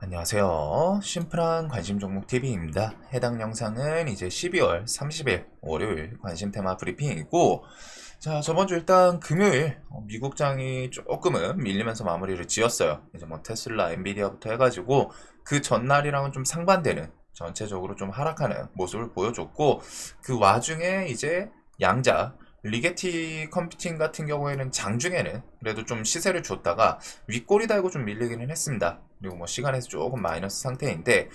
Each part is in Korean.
안녕하세요. 심플한 관심 종목 TV입니다. 해당 영상은 이제 12월 30일 월요일 관심 테마 브리핑이고, 자, 저번 주 일단 금요일 미국장이 조금은 밀리면서 마무리를 지었어요. 이제 뭐 테슬라, 엔비디아부터 해가지고 그 전날이랑은 좀 상반되는, 전체적으로 좀 하락하는 모습을 보여줬고, 그 와중에 이제 양자 리게티 컴퓨팅 같은 경우에는 장중에는 그래도 좀 시세를 줬다가 윗꼬리 달고 좀 밀리기는 했습니다. 그리고 뭐 시간에서 조금 마이너스 상태인데,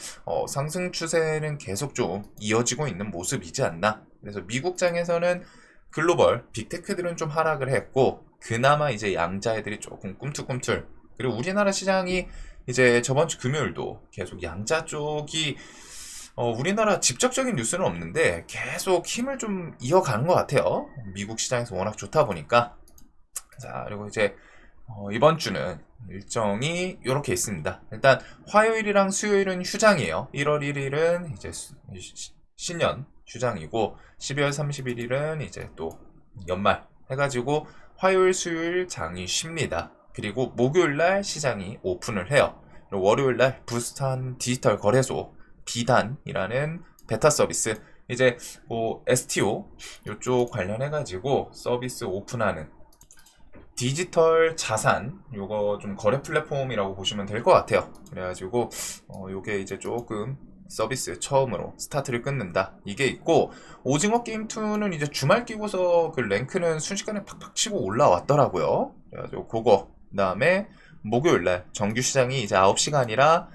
상승 추세는 계속 좀 이어지고 있는 모습이지 않나. 그래서 미국장에서는 글로벌 빅테크들은 좀 하락을 했고, 그나마 이제 양자애들이 조금 꿈틀꿈틀. 그리고 우리나라 시장이 이제 저번 주 금요일도 계속 양자 쪽이 우리나라 직접적인 뉴스는 없는데 계속 힘을 좀 이어가는 것 같아요. 미국 시장에서 워낙 좋다 보니까. 자, 그리고 이제 이번 주는 일정이 이렇게 있습니다. 일단 화요일이랑 수요일은 휴장이에요. 1월 1일은 이제 신년 휴장이고, 12월 31일은 이제 또 연말 해가지고 화요일, 수요일 장이 쉽니다. 그리고 목요일 날 시장이 오픈을 해요. 그리고 월요일 날 부스탄 디지털 거래소 비단이라는 베타 서비스, 이제 뭐 STO 이쪽 관련해가지고 서비스 오픈하는 디지털 자산, 요거 좀 거래 플랫폼이라고 보시면 될 것 같아요. 그래가지고 요게 이제 조금 서비스 처음으로 스타트를 끊는다, 이게 있고, 오징어 게임 2는 이제 주말 끼고서 그 랭크는 순식간에 팍팍 치고 올라왔더라고요. 그래가지고 그거, 그 다음에 목요일날 정규 시장이 이제 9시가 아니라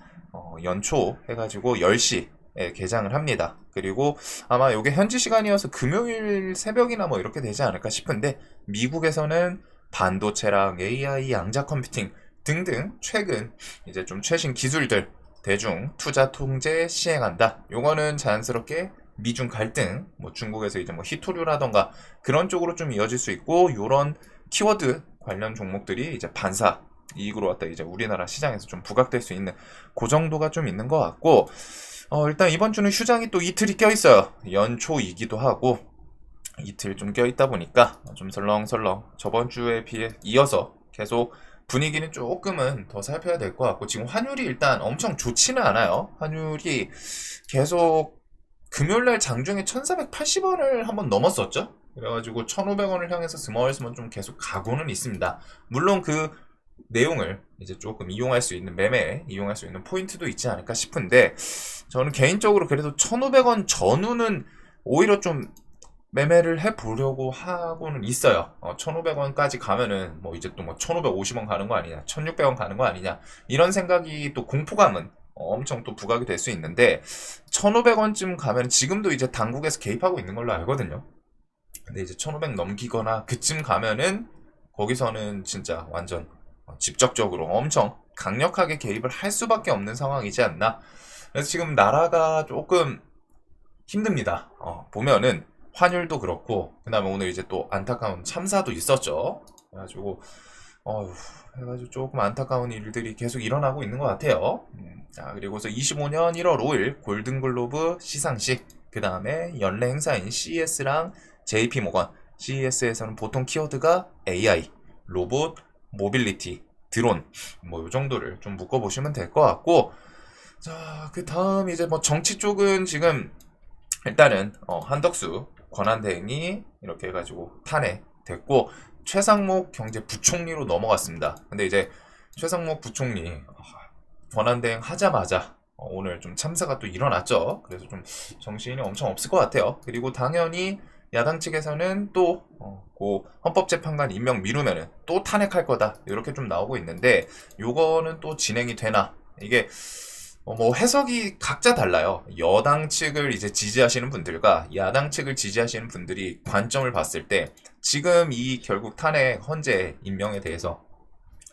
연초 해가지고 10시에 개장을 합니다. 그리고 아마 요게 현지 시간이어서 금요일 새벽이나 뭐 이렇게 되지 않을까 싶은데, 미국에서는 반도체랑 AI, 양자 컴퓨팅 등등 최근 이제 좀 최신 기술들 대중 투자 통제 시행한다. 요거는 자연스럽게 미중 갈등, 뭐 중국에서 이제 뭐 히토류라던가 그런 쪽으로 좀 이어질 수 있고, 요런 키워드 관련 종목들이 이제 반사 이익으로 왔다 이제 우리나라 시장에서 좀 부각될 수 있는 그 정도가 좀 있는 것 같고, 일단 이번 주는 휴장이 또 이틀이 껴있어요. 연초이기도 하고 이틀 좀 껴있다 보니까 좀 설렁설렁 저번 주에 비해 이어서 계속 분위기는 조금은 더 살펴야 될 것 같고, 지금 환율이 일단 엄청 좋지는 않아요. 환율이 계속 금요일날 장중에 1480원을 한번 넘었었죠. 그래가지고 1500원을 향해서 스멀스멀 좀 계속 가고는 있습니다. 물론 그 내용을 이제 조금 이용할 수 있는, 매매에 이용할 수 있는 포인트도 있지 않을까 싶은데, 저는 개인적으로 그래도 1500원 전후는 오히려 좀 매매를 해보려고 하고는 있어요. 1500원까지 가면은 뭐 이제 또 뭐 1550원 가는 거 아니냐, 1600원 가는 거 아니냐, 이런 생각이 또 공포감은 엄청 또 부각이 될 수 있는데, 1500원쯤 가면 지금도 이제 당국에서 개입하고 있는 걸로 알거든요. 근데 이제 1500 넘기거나 그쯤 가면은 거기서는 진짜 완전 직접적으로 엄청 강력하게 개입을 할 수밖에 없는 상황이지 않나. 그래서 지금 나라가 조금 힘듭니다. 보면은 환율도 그렇고, 그 다음에 오늘 이제 또 안타까운 참사도 있었죠. 그래가지고 어휴, 해가지고 조금 안타까운 일들이 계속 일어나고 있는 것 같아요. 자, 그리고서 25년 1월 5일 골든글로브 시상식, 그 다음에 연례 행사인 CES랑 JP모건. CES에서는 보통 키워드가 AI, 로봇, 모빌리티, 드론, 뭐 요 정도를 좀 묶어보시면 될 것 같고, 자, 그 다음 이제 뭐 정치 쪽은 지금 일단은 한덕수 권한대행이 이렇게 해가지고 탄핵됐고, 최상목 경제부총리로 넘어갔습니다. 근데 이제 최상목 부총리 권한대행 하자마자 오늘 좀 참사가 또 일어났죠. 그래서 좀 정신이 엄청 없을 것 같아요. 그리고 당연히 야당 측에서는 또 그 헌법재판관 임명 미루면은 또 탄핵할 거다, 이렇게 좀 나오고 있는데, 요거는 또 진행이 되나, 이게 뭐 해석이 각자 달라요. 여당 측을 이제 지지하시는 분들과 야당 측을 지지하시는 분들이 관점을 봤을 때, 지금 이 결국 탄핵 헌재 임명에 대해서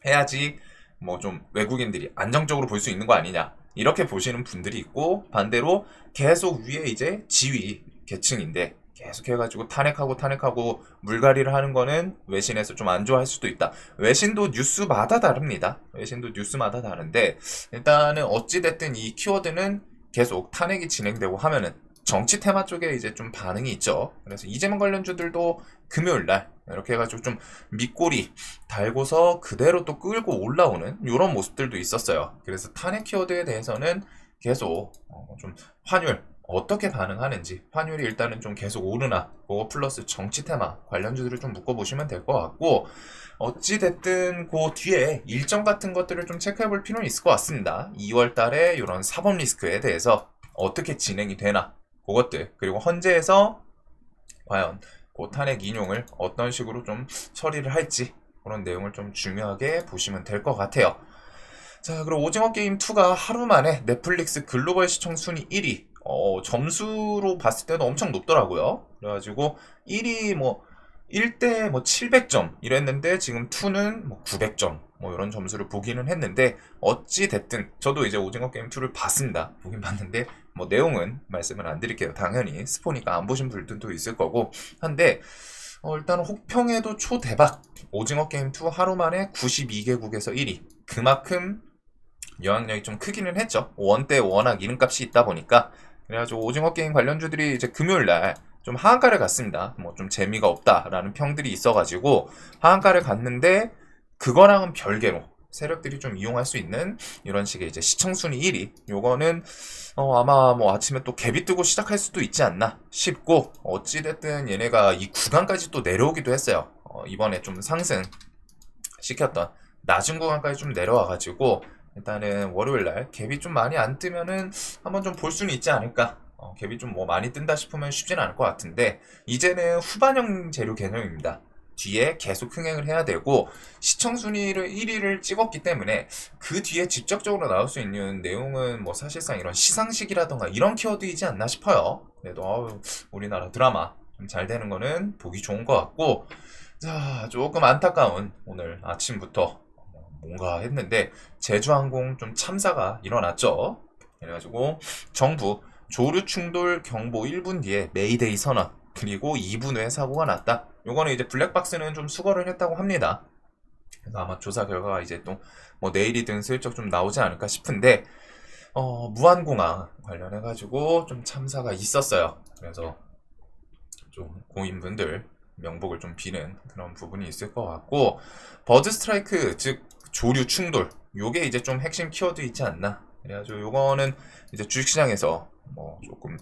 해야지 뭐 좀 외국인들이 안정적으로 볼 수 있는 거 아니냐, 이렇게 보시는 분들이 있고, 반대로 계속 위에 이제 지위 계층인데 계속 해가지고 탄핵하고 물갈이를 하는 거는 외신에서 좀 안 좋아할 수도 있다. 외신도 뉴스마다 다릅니다. 외신도 뉴스마다 다른데, 일단은 어찌됐든 이 키워드는 계속 탄핵이 진행되고 하면은 정치 테마 쪽에 이제 좀 반응이 있죠. 그래서 이재명 관련주들도 금요일날 이렇게 해가지고 좀 밑꼬리 달고서 그대로 또 끌고 올라오는 이런 모습들도 있었어요. 그래서 탄핵 키워드에 대해서는 계속 좀 환율 어떻게 반응하는지, 환율이 일단은 좀 계속 오르나, 그거 플러스 정치 테마 관련주들을 좀 묶어보시면 될 것 같고, 어찌됐든 그 뒤에 일정 같은 것들을 좀 체크해 볼 필요는 있을 것 같습니다. 2월 달에 이런 사법 리스크에 대해서 어떻게 진행이 되나, 그것들, 그리고 헌재에서 과연 그 탄핵 인용을 어떤 식으로 좀 처리를 할지, 그런 내용을 좀 중요하게 보시면 될 것 같아요. 자, 그리고 오징어 게임 2가 하루 만에 넷플릭스 글로벌 시청 순위 1위. 점수로 봤을 때도 엄청 높더라고요. 그래가지고 1위 뭐 1대 뭐 700점 이랬는데 지금 2는 뭐 900점 뭐 이런 점수를 보기는 했는데 어찌 됐든 저도 이제 오징어 게임 2를 봤습니다. 보긴 봤는데 뭐 내용은 말씀을 안 드릴게요. 당연히 스포니까 안 보신 분들도 있을 거고 한데 일단 혹평에도 초대박. 오징어 게임 2 하루 만에 92개국에서 1위. 그만큼 영향력이 좀 크기는 했죠. 원 때 워낙 이름값이 있다 보니까. 그래가지고 오징어 게임 관련주들이 이제 금요일날 좀 하한가를 갔습니다. 뭐 좀 재미가 없다라는 평들이 있어가지고 하한가를 갔는데 그거랑은 별개로 세력들이 좀 이용할 수 있는 이런 식의 이제 시청순위 1위. 요거는 아마 뭐 아침에 또 갭이 뜨고 시작할 수도 있지 않나 싶고 어찌됐든 얘네가 이 구간까지 또 내려오기도 했어요. 이번에 좀 상승 시켰던 낮은 구간까지 좀 내려와가지고 일단은 월요일날 갭이 좀 많이 안 뜨면은 한번 좀 볼 수는 있지 않을까. 갭이 좀 뭐 많이 뜬다 싶으면 쉽진 않을 것 같은데 이제는 후반형 재료 개념입니다. 뒤에 계속 흥행을 해야 되고 시청 순위를 1위를 찍었기 때문에 그 뒤에 직접적으로 나올 수 있는 내용은 뭐 사실상 이런 시상식이라던가 이런 키워드이지 않나 싶어요. 그래도 우리나라 드라마 좀 잘 되는 거는 보기 좋은 것 같고 자 조금 안타까운 오늘 아침부터 뭔가 했는데 제주항공 좀 참사가 일어났죠. 그래가지고 정부 조류 충돌 경보 1분 뒤에 메이데이 선언 그리고 2분 후에 사고가 났다. 요거는 이제 블랙박스는 좀 수거를 했다고 합니다. 그래서 아마 조사 결과가 이제 또 뭐 내일이든 슬쩍 좀 나오지 않을까 싶은데 무안공항 관련해가지고 좀 참사가 있었어요. 그래서 좀 고인분들 명복을 좀 비는 그런 부분이 있을 것 같고 버드 스트라이크 즉 조류 충돌 요게 이제 좀 핵심 키워드 있지 않나. 그래가지고 요거는 이제 주식시장에서 뭐 조금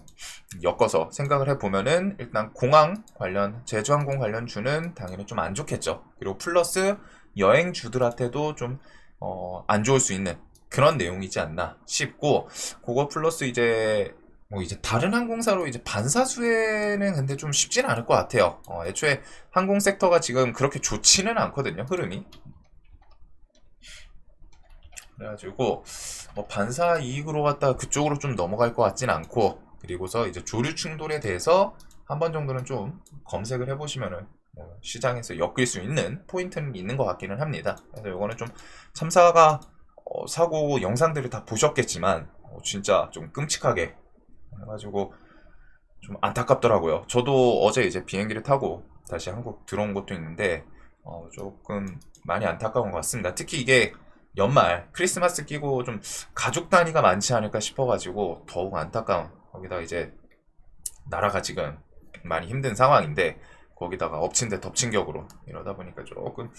엮어서 생각을 해보면은 일단 공항 관련 제주항공 관련 주는 당연히 좀 안 좋겠죠. 그리고 플러스 여행주들한테도 좀 안 좋을 수 있는 그런 내용이지 않나 싶고 그거 플러스 이제 뭐 이제 다른 항공사로 이제 반사수에는 근데 좀 쉽지는 않을 것 같아요. 애초에 항공 섹터가 지금 그렇게 좋지는 않거든요, 흐름이. 그래가지고 뭐 반사 이익으로 갖다 그쪽으로 좀 넘어갈 것 같진 않고 그리고서 이제 조류 충돌에 대해서 한 번 정도는 좀 검색을 해보시면은 뭐 시장에서 엮일 수 있는 포인트는 있는 것 같기는 합니다. 그래서 이거는 좀 참사가 사고 영상들을 다 보셨겠지만 진짜 좀 끔찍하게 해가지고 좀 안타깝더라고요. 저도 어제 이제 비행기를 타고 다시 한국 들어온 것도 있는데 조금 많이 안타까운 것 같습니다. 특히 이게 연말 크리스마스 끼고 좀 가족 단위가 많지 않을까 싶어가지고 더욱 안타까운. 거기다 이제 나라가 지금 많이 힘든 상황인데 거기다가 엎친 데 덮친 격으로 이러다 보니까 조금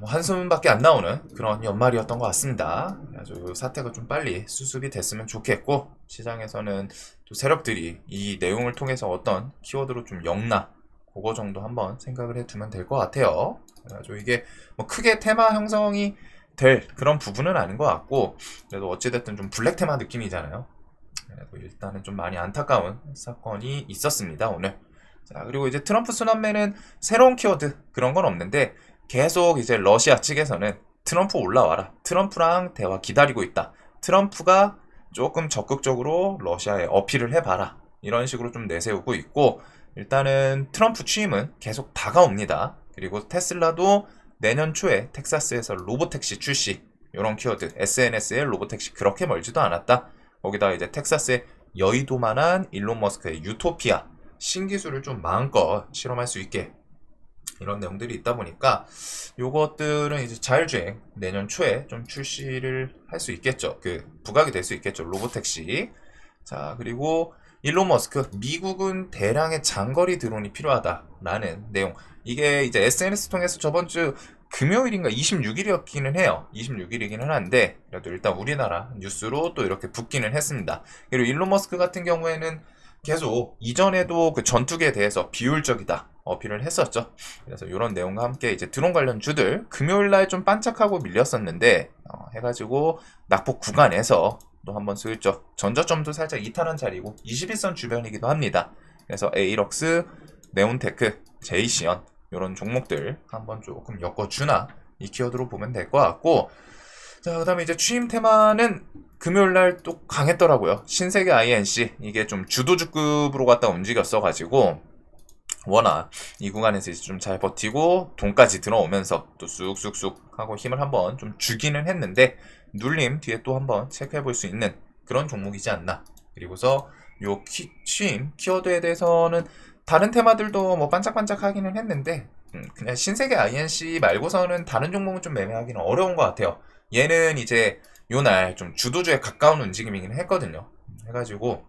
뭐 한숨밖에 안 나오는 그런 연말이었던 것 같습니다. 아주 사태가 좀 빨리 수습이 됐으면 좋겠고 시장에서는 또 세력들이 이 내용을 통해서 어떤 키워드로 좀 엮나 그거 정도 한번 생각을 해두면 될 것 같아요. 그래가지고 이게 뭐 크게 테마 형성이 될 그런 부분은 아닌 것 같고 그래도 어찌됐든 좀 블랙 테마 느낌이잖아요. 그래도 일단은 좀 많이 안타까운 사건이 있었습니다 오늘. 자 그리고 이제 트럼프 순환매는 새로운 키워드 그런 건 없는데 계속 이제 러시아 측에서는 트럼프 올라와라. 트럼프랑 대화 기다리고 있다. 트럼프가 조금 적극적으로 러시아에 어필을 해봐라. 이런 식으로 좀 내세우고 있고 일단은 트럼프 취임은 계속 다가옵니다. 그리고 테슬라도 내년 초에 텍사스에서 로보택시 출시 이런 키워드 SNS의 로보택시 그렇게 멀지도 않았다. 거기다 이제 텍사스의 여의도만한 일론 머스크의 유토피아 신기술을 좀 마음껏 실험할 수 있게 이런 내용들이 있다 보니까 요것들은 이제 자율주행 내년 초에 좀 출시를 할 수 있겠죠. 그 부각이 될 수 있겠죠. 로보택시. 자 그리고 일론 머스크, 미국은 대량의 장거리 드론이 필요하다라는 내용. 이게 이제 SNS 통해서 저번 주 금요일인가 26일이었기는 해요. 26일이기는 한데 그래도 일단 우리나라 뉴스로 또 이렇게 붙기는 했습니다. 그리고 일론 머스크 같은 경우에는 계속 이전에도 그 전투기에 대해서 비효율적이다 어필을 했었죠. 그래서 이런 내용과 함께 이제 드론 관련 주들 금요일날 좀 반짝하고 밀렸었는데 해가지고 낙폭 구간에서 또 한번 슬쩍 전저점도 살짝 이탈한 자리고 21선 주변이기도 합니다. 그래서 에이럭스, 네온테크, 제이시언 이런 종목들 한번 조금 엮어주나 이 키워드로 보면 될 것 같고, 자, 그 다음에 이제 취임 테마는 금요일날 또 강했더라고요. 신세계 INC 이게 좀 주도주급으로 갔다 움직였어가지고 워낙 이 구간에서 이제 좀 잘 버티고 돈까지 들어오면서 또 쑥쑥쑥 하고 힘을 한번 좀 주기는 했는데 눌림 뒤에 또 한번 체크해 볼 수 있는 그런 종목이지 않나. 그리고서 요 취임 키워드에 대해서는 다른 테마들도 뭐 반짝반짝 하기는 했는데 그냥 신세계 INC 말고서는 다른 종목은 좀 매매하기는 어려운 것 같아요. 얘는 이제 요날 좀 주도주에 가까운 움직임이긴 했거든요. 해가지고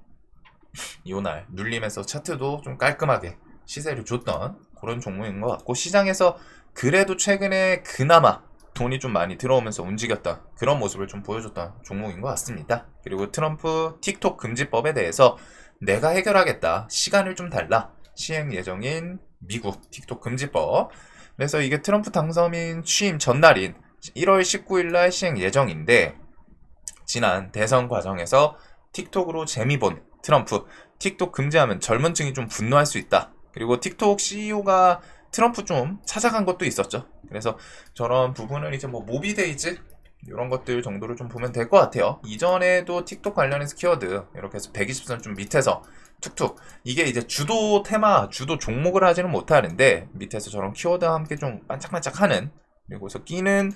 요날 눌리면서 차트도 좀 깔끔하게 시세를 줬던 그런 종목인 것 같고, 시장에서 그래도 최근에 그나마 돈이 좀 많이 들어오면서 움직였던 그런 모습을 좀 보여줬던 종목인 것 같습니다. 그리고 트럼프 틱톡 금지법에 대해서 내가 해결하겠다, 시간을 좀 달라, 시행 예정인 미국 틱톡 금지법. 그래서 이게 트럼프 당선인 취임 전날인 1월 19일 날 시행 예정인데, 지난 대선 과정에서 틱톡으로 재미 본 트럼프, 틱톡 금지하면 젊은 층이 좀 분노할 수 있다. 그리고 틱톡 CEO가 트럼프 좀 찾아간 것도 있었죠. 그래서 저런 부분은 이제 뭐 모비데이즈 이런 것들 정도로 좀 보면 될 것 같아요. 이전에도 틱톡 관련해서 키워드 이렇게 해서 120선 좀 밑에서 툭툭, 이게 이제 주도 테마, 주도 종목을 하지는 못하는데 밑에서 저런 키워드와 함께 좀 반짝반짝하는, 그리고서 끼는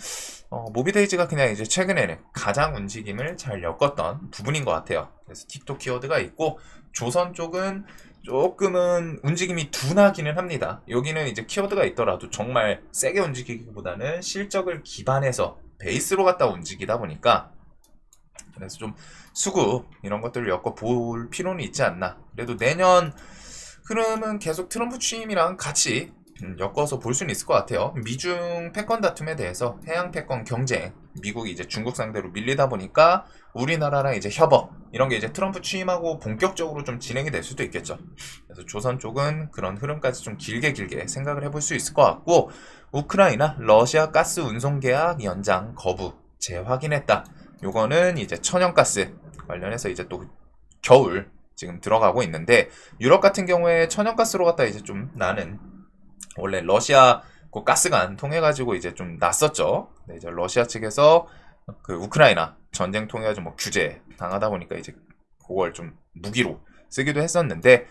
모비데이즈가 그냥 이제 최근에는 가장 움직임을 잘 엮었던 부분인 것 같아요. 그래서 틱톡 키워드가 있고, 조선 쪽은 조금은 움직임이 둔하기는 합니다. 여기는 이제 키워드가 있더라도 정말 세게 움직이기보다는 실적을 기반해서 베이스로 갖다 움직이다 보니까, 그래서 좀 수급 이런 것들을 엮어 볼 필요는 있지 않나. 그래도 내년 흐름은 계속 트럼프 취임이랑 같이 엮어서 볼 수는 있을 것 같아요. 미중 패권 다툼에 대해서 해양 패권 경쟁, 미국이 이제 중국 상대로 밀리다 보니까 우리나라랑 이제 협업 이런 게 이제 트럼프 취임하고 본격적으로 좀 진행이 될 수도 있겠죠. 그래서 조선 쪽은 그런 흐름까지 좀 길게 생각을 해볼 수 있을 것 같고, 우크라이나 러시아 가스 운송 계약 연장 거부 재확인했다. 요거는 이제 천연가스 관련해서 이제 또 겨울 지금 들어가고 있는데, 유럽 같은 경우에 천연가스로 갖다 이제 좀 나는, 원래 러시아 그 가스관 통해가지고 이제 좀 났었죠. 네, 이제 러시아 측에서 그 우크라이나 전쟁 통해가지고 뭐 규제 당하다 보니까 이제 그걸 좀 무기로 쓰기도 했었는데,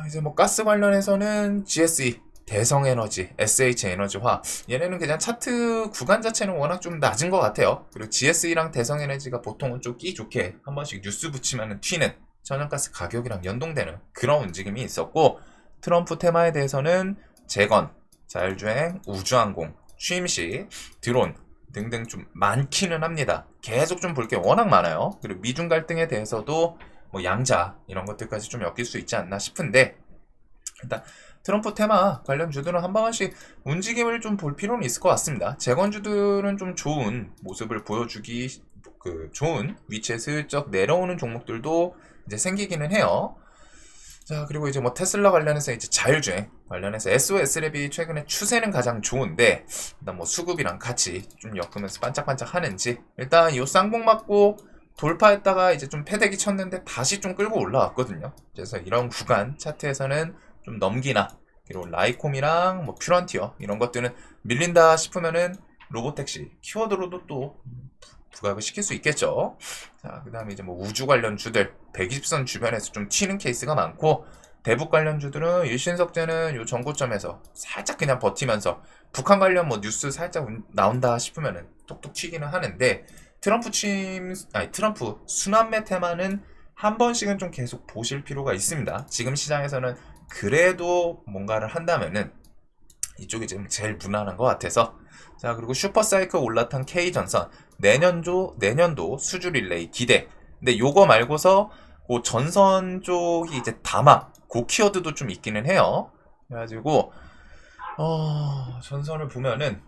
이제 뭐 가스 관련해서는 GSE, 대성에너지, SH에너지화, 얘네는 그냥 차트 구간 자체는 워낙 좀 낮은 것 같아요. 그리고 GSE랑 대성에너지가 보통은 좀 끼 좋게 한 번씩 뉴스 붙이면 튀는 천연가스 가격이랑 연동되는 그런 움직임이 있었고, 트럼프 테마에 대해서는 재건, 자율주행, 우주항공, 취임식, 드론 등등 좀 많기는 합니다. 계속 좀 볼 게 워낙 많아요. 그리고 미중 갈등에 대해서도 뭐 양자 이런 것들까지 좀 엮일 수 있지 않나 싶은데, 일단 트럼프 테마 관련 주들은 한 번씩 움직임을 좀 볼 필요는 있을 것 같습니다. 재건주들은 좀 좋은 모습을 보여주기, 좋은 위치에 슬쩍 내려오는 종목들도 이제 생기기는 해요. 자, 그리고 이제 뭐 테슬라 관련해서 이제 자율주행 관련해서 SOS랩이 최근에 추세는 가장 좋은데, 일단 뭐 수급이랑 같이 좀 엮으면서 반짝반짝 하는지, 일단 요 쌍봉 맞고 돌파했다가 이제 좀 패대기 쳤는데 다시 좀 끌고 올라왔거든요. 그래서 이런 구간 차트에서는 좀 넘기나, 그리고 라이콤이랑 뭐 퓨런티어 이런 것들은 밀린다 싶으면은 로보택시 키워드로도 또 부각을 시킬 수 있겠죠. 자, 그 다음에 이제 뭐 우주 관련 주들 120선 주변에서 좀 튀는 케이스가 많고, 대북 관련 주들은 일신석재는 요 전고점에서 살짝 그냥 버티면서 북한 관련 뭐 뉴스 살짝 나온다 싶으면은 톡톡 튀기는 하는데, 트럼프 순환매 테마는 한 번씩은 좀 계속 보실 필요가 있습니다. 지금 시장에서는 그래도 뭔가를 한다면은 이쪽이 지금 제일 무난한 것 같아서. 자, 그리고 슈퍼사이클 올라탄 K전선 내년도 수주 릴레이 기대. 근데 요거 말고서 그 전선 쪽이 이제 다마, 그 키워드도 좀 있기는 해요. 그래가지고 전선을 보면은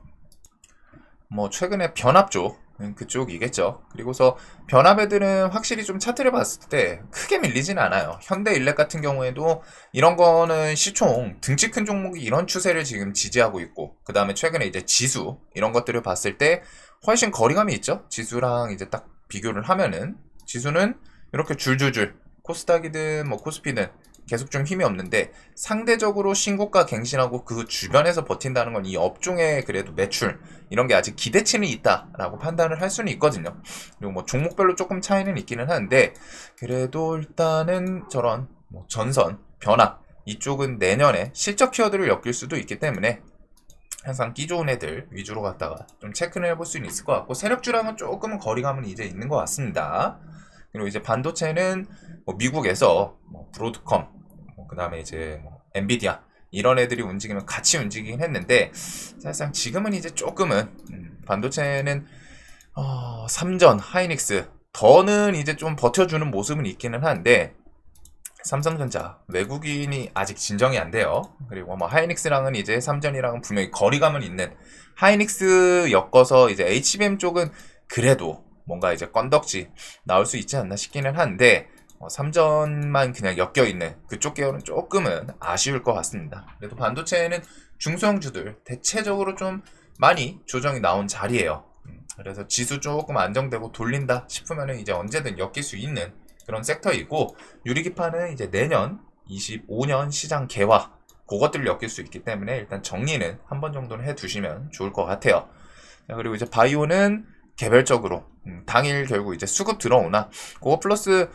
뭐 최근에 변압 쪽 그쪽이겠죠. 그리고서 변압 애들은 확실히 좀 차트를 봤을 때 크게 밀리지는 않아요. 현대일렉 같은 경우에도 이런 거는 시총 등치 큰 종목이 이런 추세를 지금 지지하고 있고, 그 다음에 최근에 이제 지수 이런 것들을 봤을 때 훨씬 거리감이 있죠. 지수랑 이제 딱 비교를 하면은 지수는 이렇게 줄줄줄 코스닥이든 뭐 코스피든 계속 좀 힘이 없는데, 상대적으로 신고가 갱신하고 그 주변에서 버틴다는 건 이 업종의 그래도 매출 이런 게 아직 기대치는 있다라고 판단을 할 수는 있거든요. 그리고 뭐 종목별로 조금 차이는 있기는 하는데, 그래도 일단은 저런 뭐 전선, 변압 이쪽은 내년에 실적 키워드를 엮일 수도 있기 때문에 항상 끼 좋은 애들 위주로 갖다가 좀 체크를 해볼 수는 있을 것 같고, 세력주랑은 조금은 거리감은 이제 있는 것 같습니다. 그리고 이제 반도체는 뭐 미국에서 뭐 브로드컴, 그 다음에 이제 뭐 엔비디아 이런 애들이 움직이면 같이 움직이긴 했는데, 사실상 지금은 이제 조금은 반도체는 삼전, 하이닉스 더는 이제 좀 버텨주는 모습은 있기는 한데, 삼성전자 외국인이 아직 진정이 안 돼요. 그리고 뭐 하이닉스랑은 이제 삼전이랑은 분명히 거리감은 있는, 하이닉스 엮어서 이제 HBM 쪽은 그래도 뭔가 이제 건덕지 나올 수 있지 않나 싶기는 한데, 삼전만 그냥 엮여있는 그쪽 계열은 조금은 아쉬울 것 같습니다. 그래도 반도체는 중소형주들 대체적으로 좀 많이 조정이 나온 자리예요. 그래서 지수 조금 안정되고 돌린다 싶으면 이제 언제든 엮일 수 있는 그런 섹터이고, 유리기판은 이제 내년 25년 시장 개화 그것들을 엮일 수 있기 때문에 일단 정리는 한 번 정도는 해두시면 좋을 것 같아요. 그리고 이제 바이오는 개별적으로 당일 결국 이제 수급 들어오나 그거 플러스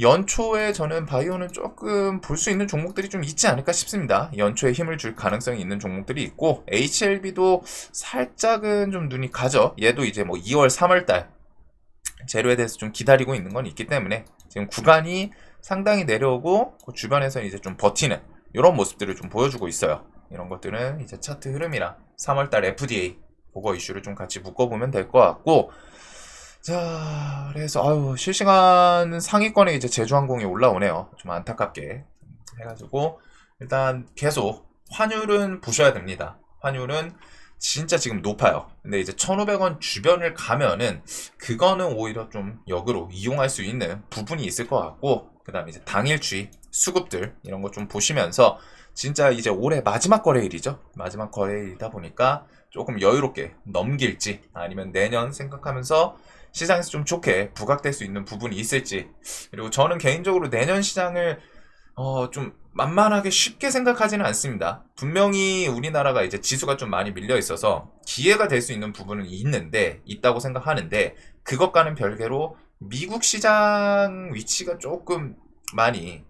연초에 저는 바이오는 조금 볼 수 있는 종목들이 좀 있지 않을까 싶습니다. 연초에 힘을 줄 가능성이 있는 종목들이 있고, HLB도 살짝은 좀 눈이 가죠. 얘도 이제 뭐 2월 3월달 재료에 대해서 좀 기다리고 있는 건 있기 때문에 지금 구간이 상당히 내려오고 그 주변에서 이제 좀 버티는 이런 모습들을 좀 보여주고 있어요. 이런 것들은 이제 차트 흐름이랑 3월달 FDA 그거 이슈를 좀 같이 묶어보면 될 것 같고, 자, 그래서 실시간 상위권에 이제 제주항공이 올라오네요. 좀 안타깝게 해가지고 일단 계속 환율은 보셔야 됩니다. 환율은 진짜 지금 높아요. 근데 이제 1,500원 주변을 가면은 그거는 오히려 좀 역으로 이용할 수 있는 부분이 있을 것 같고, 그 다음에 이제 당일주의 수급들 이런 거 좀 보시면서 진짜 이제 올해 마지막 거래일이죠. 마지막 거래일이다 보니까 조금 여유롭게 넘길지 아니면 내년 생각하면서 시장에서 좀 좋게 부각될 수 있는 부분이 있을지. 그리고 저는 개인적으로 내년 시장을 좀 만만하게 쉽게 생각하지는 않습니다. 분명히 우리나라가 이제 지수가 좀 많이 밀려 있어서 기회가 될 수 있는 부분은 있다고 생각하는데, 그것과는 별개로 미국 시장 위치가 조금 많이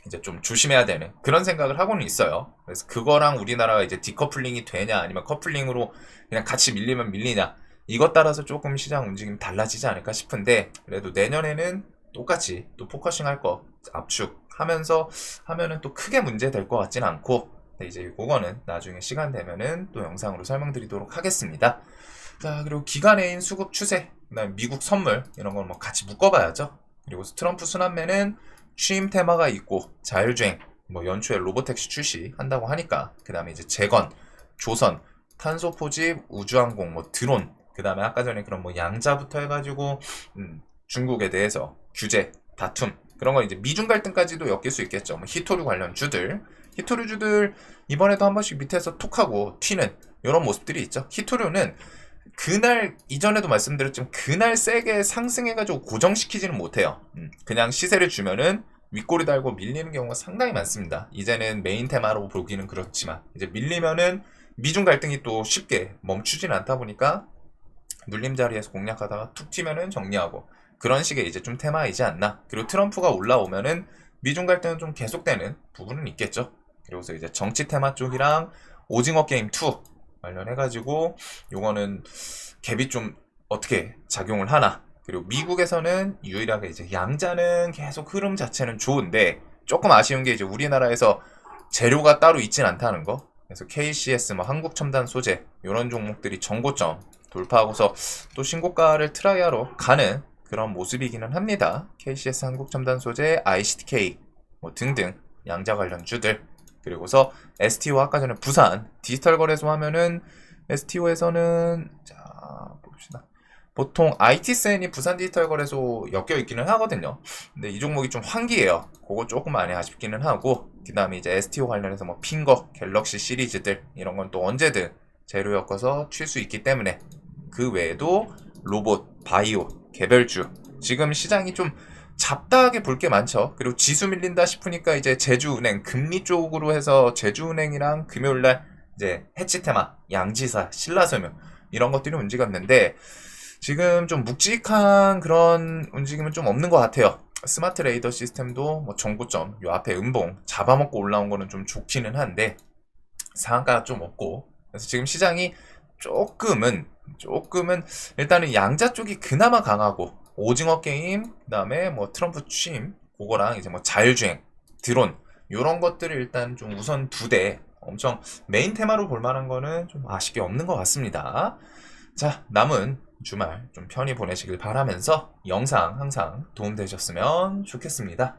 이제 좀 조심해야 되는 그런 생각을 하고는 있어요. 그래서 그거랑 우리나라가 이제 디커플링이 되냐 아니면 커플링으로 그냥 같이 밀리면 밀리냐, 이것 따라서 조금 시장 움직임이 달라지지 않을까 싶은데, 그래도 내년에는 똑같이 또 포커싱 할 거 압축하면서 하면은 또 크게 문제 될 것 같진 않고, 이제 그거는 나중에 시간 되면은 또 영상으로 설명드리도록 하겠습니다. 자, 그리고 기간외인 수급 추세, 그다음에 미국 선물 이런 걸 뭐 같이 묶어봐야죠. 그리고 트럼프 순환매는 취임 테마가 있고, 자율주행 뭐 연초에 로보택시 출시한다고 하니까, 그 다음에 이제 재건, 조선, 탄소 포집, 우주항공, 뭐 드론, 그 다음에 아까 전에 그런 뭐 양자부터 해가지고 중국에 대해서 규제, 다툼 그런 거 이제 미중 갈등까지도 엮일 수 있겠죠. 뭐 히토류 관련 주들, 이번에도 한 번씩 밑에서 톡하고 튀는 이런 모습들이 있죠. 히토류는 그날 이전에도 말씀드렸지만 그날 세게 상승해가지고 고정시키지는 못해요. 그냥 시세를 주면은 윗꼬리 달고 밀리는 경우가 상당히 많습니다. 이제는 메인 테마로 보기는 그렇지만 이제 밀리면은 미중 갈등이 또 쉽게 멈추진 않다 보니까 눌림 자리에서 공략하다가 툭 튀면은 정리하고, 그런 식의 이제 좀 테마이지 않나. 그리고 트럼프가 올라오면은 미중 갈등은 좀 계속되는 부분은 있겠죠. 그리고서 이제 정치 테마 쪽이랑 오징어 게임 2 관련해가지고 요거는 갭이 좀 어떻게 작용을 하나. 그리고 미국에서는 유일하게 이제 양자는 계속 흐름 자체는 좋은데, 조금 아쉬운 게 이제 우리나라에서 재료가 따로 있진 않다는 거. 그래서 KCS, 뭐 한국첨단 소재 이런 종목들이 정고점 돌파하고서 또 신고가를 트라이하러 가는 그런 모습이기는 합니다. KCS 한국첨단 소재, ICTK 뭐 등등 양자 관련주들, 그리고서 STO 아까 전에 부산 디지털 거래소 하면은 STO에서는 자 봅시다. 보통 IT센이 부산 디지털 거래소 엮여 있기는 하거든요. 근데 이 종목이 좀 환기해요. 그거 조금 많이 아쉽기는 하고, 그 다음에 이제 STO 관련해서 뭐 핑거, 갤럭시 시리즈들 이런 건 또 언제든 재료 엮어서 칠 수 있기 때문에, 그 외에도 로봇, 바이오, 개별주, 지금 시장이 좀 잡다하게 볼 게 많죠. 그리고 지수 밀린다 싶으니까 이제 제주은행 금리 쪽으로 해서 제주은행이랑 금요일날 이제 해치테마, 양지사, 신라섬유 이런 것들이 움직였는데, 지금 좀 묵직한 그런 움직임은 좀 없는 것 같아요. 스마트 레이더 시스템도 뭐 정고점 요 앞에 음봉 잡아먹고 올라온 거는 좀 좋기는 한데 상한가가 좀 없고, 그래서 지금 시장이 조금은 일단은 양자 쪽이 그나마 강하고, 오징어 게임, 그다음에 뭐 트럼프 취임 그거랑 이제 뭐 자율주행, 드론 요런 것들을 일단 좀 우선 두 대 엄청 메인 테마로 볼 만한 거는 좀 아쉽게 없는 것 같습니다. 자, 남은 주말 좀 편히 보내시길 바라면서 영상 항상 도움되셨으면 좋겠습니다.